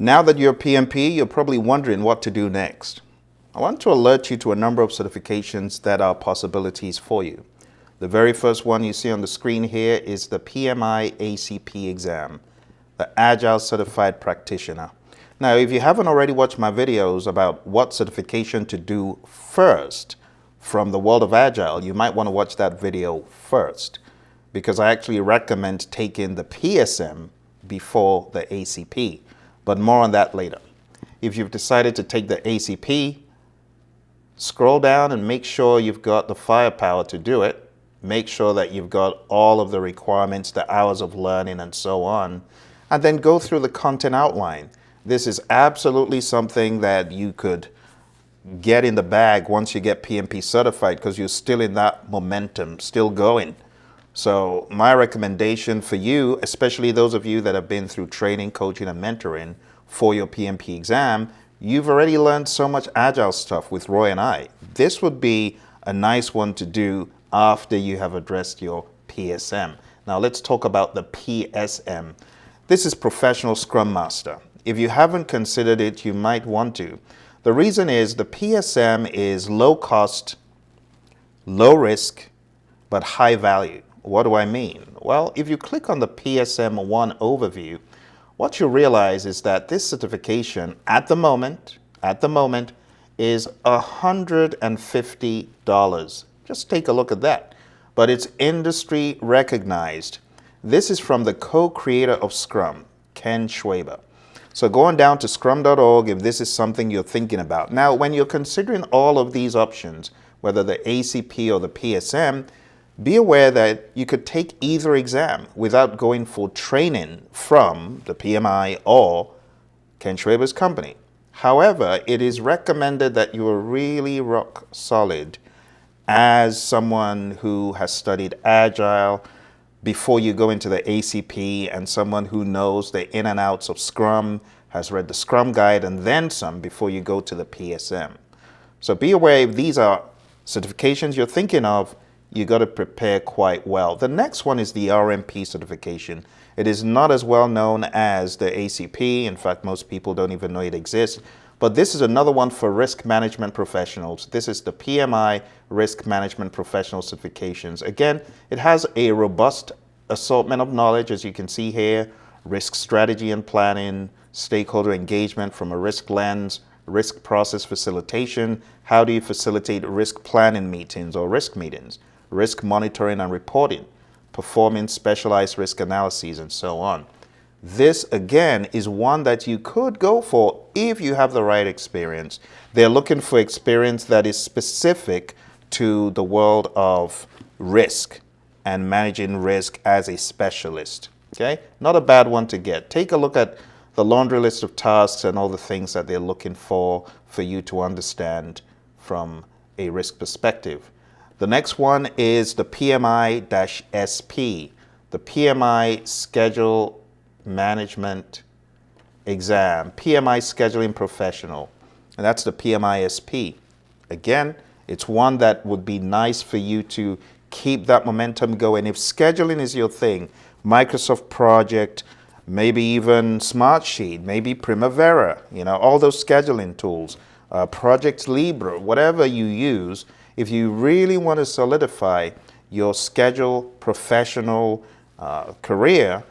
Now that you're PMP, you're probably wondering what to do next. I want to alert you to a number of certifications that are possibilities for you. The very first one you see on the screen here is the PMI-ACP exam, the Agile Certified Practitioner. Now, if you haven't already watched my videos about what certification to do first from the world of Agile, you might want to watch that video first, because I actually recommend taking the PSM before the ACP. But more on that later. If you've decided to take the ACP, scroll down and make sure you've got the firepower to do it. Make sure that you've got all of the requirements, the hours of learning and so on, and then go through the content outline. This is absolutely something that you could get in the bag once you get PMP certified, because you're still in that momentum, still going. So my recommendation for you, especially those of you that have been through training, coaching, and mentoring for your PMP exam, you've already learned so much Agile stuff with Roy and I. This would be a nice one to do after you have addressed your PSM. Now let's talk about the PSM. This is Professional Scrum Master. If you haven't considered it, you might want to. The reason is the PSM is low cost, low risk, but high value. What do I mean? Well, if you click on the PSM 1 overview, what you realize is that this certification at the moment is $150. Just take a look at that. But it's industry recognized. This is from the co-creator of Scrum, Ken Schwaber. So going down to scrum.org if this is something you're thinking about. Now, when you're considering all of these options, whether the ACP or the PSM, be aware that you could take either exam without going for training from the PMI or Ken Schwaber's company. However, it is recommended that you are really rock solid as someone who has studied Agile before you go into the ACP, and someone who knows the in and outs of Scrum, has read the Scrum Guide and then some before you go to the PSM. So be aware if these are certifications you're thinking of, you got to prepare quite well. The next one is the Rmp certification. It is not as well known as the ACP. In fact, most people don't even know it exists. But this is another one for risk management professionals. This is the PMI Risk Management Professional Certifications. Again, it has a robust assortment of knowledge, as you can see here: risk strategy and planning, stakeholder engagement from a risk lens, risk process facilitation, how do you facilitate risk planning meetings or risk meetings, risk monitoring and reporting, performing specialized risk analyses, and so on. This, again, is one that you could go for if you have the right experience. They're looking for experience that is specific to the world of risk and managing risk as a specialist. Okay? Not a bad one to get. Take a look at the laundry list of tasks and all the things that they're looking for you to understand from a risk perspective. The next one is the PMI-SP, the PMI Schedule Management Exam, PMI Scheduling Professional, and that's the PMI-SP. Again, it's one that would be nice for you to keep that momentum going. If scheduling is your thing, Microsoft Project, maybe even Smartsheet, maybe Primavera, all those scheduling tools, Project Libre, whatever you use, if you really want to solidify your schedule professional career,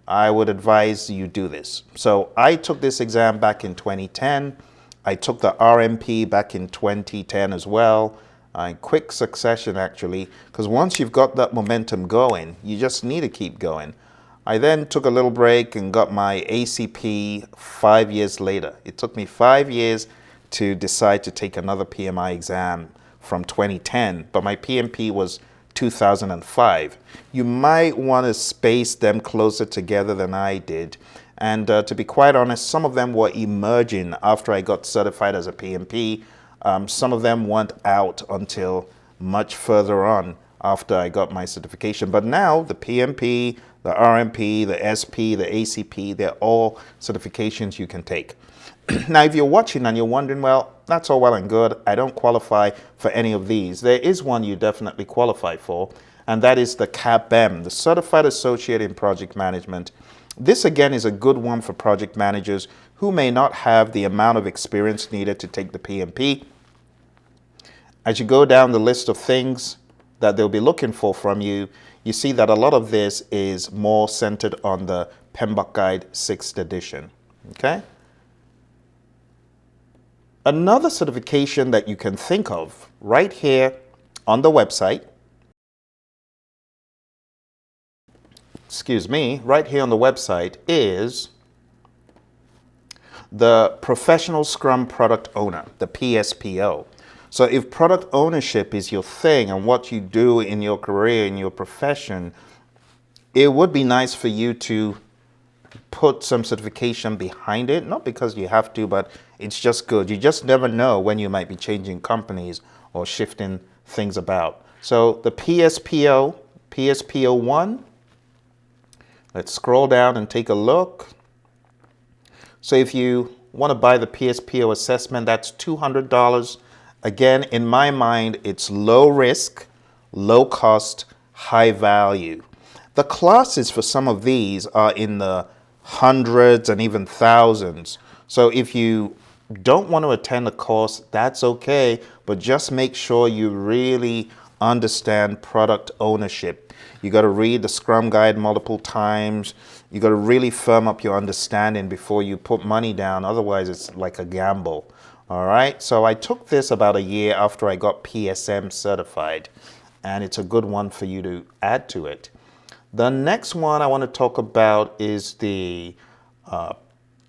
I would advise you do this. So I took this exam back in 2010. I took the Rmp back in 2010 as well, in quick succession actually, because once you've got that momentum going, you just need to keep going. I then took a little break and got my ACP 5 years later. It took me 5 years to decide to take another PMI exam from 2010, but my PMP was 2005. You might want to space them closer together than I did. And to be quite honest, some of them were emerging after I got certified as a PMP. Some of them weren't out until much further on after I got my certification. But now the PMP, the Rmp, the SP, the ACP, they're all certifications you can take. Now, if you're watching and you're wondering, well, that's all well and good, I don't qualify for any of these, there is one you definitely qualify for, and that is the CAPM, the Certified Associate in Project Management. This again is a good one for project managers who may not have the amount of experience needed to take the PMP. As you go down the list of things that they'll be looking for from you, you see that a lot of this is more centered on the PMBOK Guide 6th edition. Okay? Another certification that you can think of right here on the website, right here on the website is the Professional Scrum Product Owner, the PSPO. So if product ownership is your thing and what you do in your career, in your profession, it would be nice for you to put some certification behind it, not because you have to, but it's just good. You just never know when you might be changing companies or shifting things about. So the PSPO, PSPO 1, let's scroll down and take a look. So if you want to buy the PSPO assessment, that's $200. Again, in my mind, it's low risk, low cost, high value. The classes for some of these are in the hundreds and even thousands. So if you don't want to attend a course, that's okay, but just make sure you really understand product ownership. You got to read the Scrum Guide multiple times. You got to really firm up your understanding before you put money down. Otherwise, it's like a gamble. All right. So I took this about a year after I got PSM certified, and it's a good one for you to add to it. The next one I want to talk about is the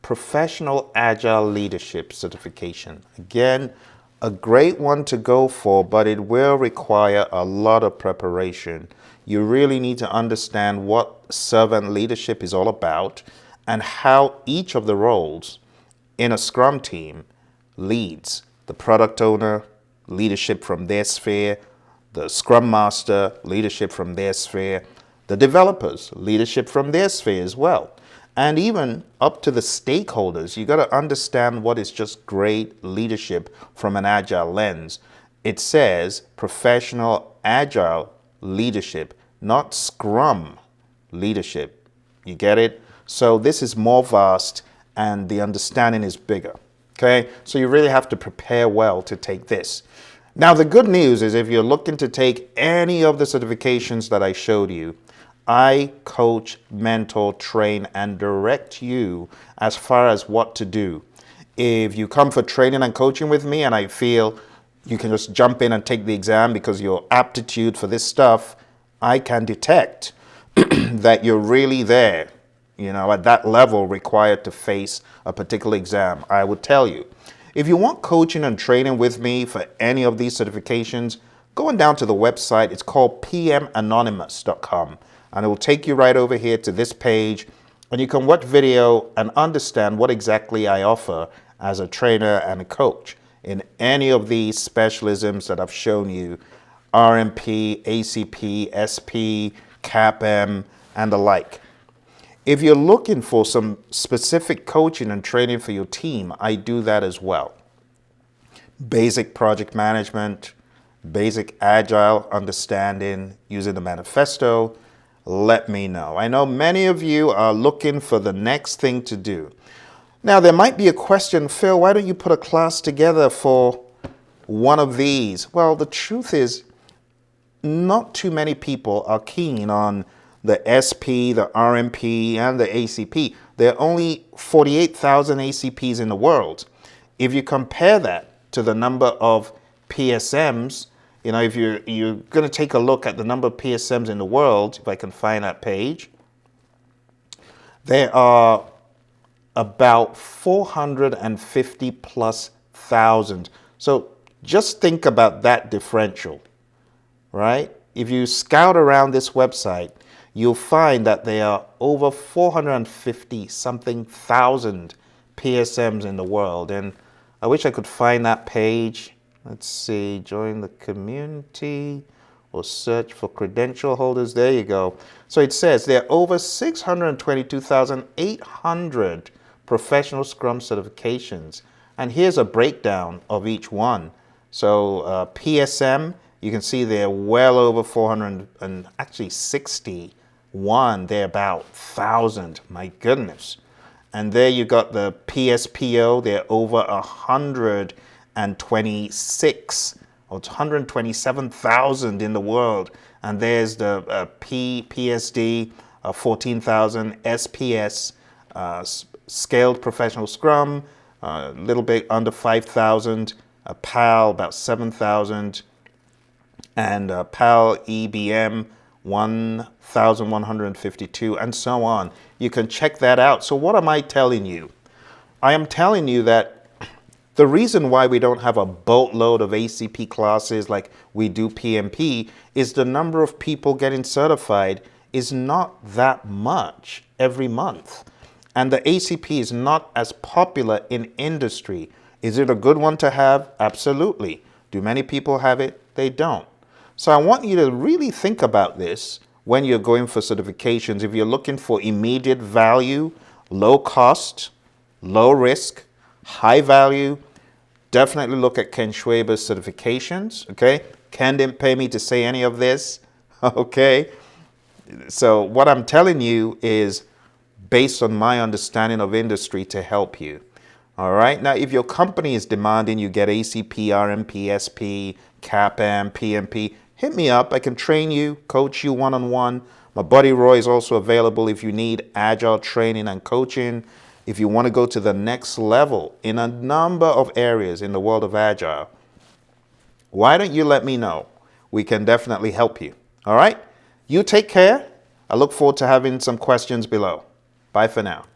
Professional Agile Leadership Certification. Again, a great one to go for, but it will require a lot of preparation. You really need to understand what servant leadership is all about and how each of the roles in a Scrum team leads. The product owner, leadership from their sphere, the Scrum Master, leadership from their sphere, the developers, leadership from their sphere as well. And even up to the stakeholders, you got to understand what is just great leadership from an Agile lens. It says professional Agile leadership, not Scrum leadership. You get it? So this is more vast and the understanding is bigger. Okay? So you really have to prepare well to take this. Now, the good news is if you're looking to take any of the certifications that I showed you, I coach, mentor, train, and direct you as far as what to do. If you come for training and coaching with me and I feel you can just jump in and take the exam because your aptitude for this stuff, I can detect that you're really there, at that level required to face a particular exam. I would tell you. If you want coaching and training with me for any of these certifications, going down to the website, it's called pmanonymous.com. And it will take you right over here to this page, and you can watch video and understand what exactly I offer as a trainer and a coach in any of these specialisms that I've shown you, Rmp, ACP, SP, CAPM, and the like. If you're looking for some specific coaching and training for your team, I do that as well. Basic project management, basic Agile understanding using the manifesto, let me know. I know many of you are looking for the next thing to do. Now, there might be a question, Phil, why don't you put a class together for one of these? Well, the truth is, not too many people are keen on the SP, the RMP, and the ACP. There are only 48,000 ACPs in the world. If you compare that to the number of PSMs, if you're going to take a look at the number of PSMs in the world, if I can find that page, there are about 450 plus thousand. So just think about that differential, right? If you scout around this website, you'll find that there are over 450 something thousand PSMs in the world. And I wish I could find that page. Let's see, join the community or search for credential holders. There you go. So it says there are over 622,800 professional Scrum certifications. And here's a breakdown of each one. So PSM, you can see they're well over 460 one, they're about 1,000. My goodness. And there you got the PSPO, they're over 126 or 127,000 in the world. And there's the PSD, 14,000, SPS, Scaled Professional Scrum, a little bit under 5,000, PAL about 7,000, and PAL EBM 1,152, and so on. You can check that out. So what am I telling you? I am telling you that the reason why we don't have a boatload of ACP classes like we do PMP is the number of people getting certified is not that much every month. And the ACP is not as popular in industry. Is it a good one to have? Absolutely. Do many people have it? They don't. So I want you to really think about this when you're going for certifications. If you're looking for immediate value, low cost, low risk, high value, definitely look at Ken Schwaber's certifications, okay? Ken didn't pay me to say any of this, okay? So what I'm telling you is based on my understanding of industry to help you, all right? Now, if your company is demanding you get ACP, Rmp, SP, CAPM, PMP, hit me up. I can train you, coach you one-on-one. My buddy Roy is also available if you need Agile training and coaching. If you want to go to the next level in a number of areas in the world of Agile, why don't you let me know? We can definitely help you. All right? You take care. I look forward to having some questions below. Bye for now.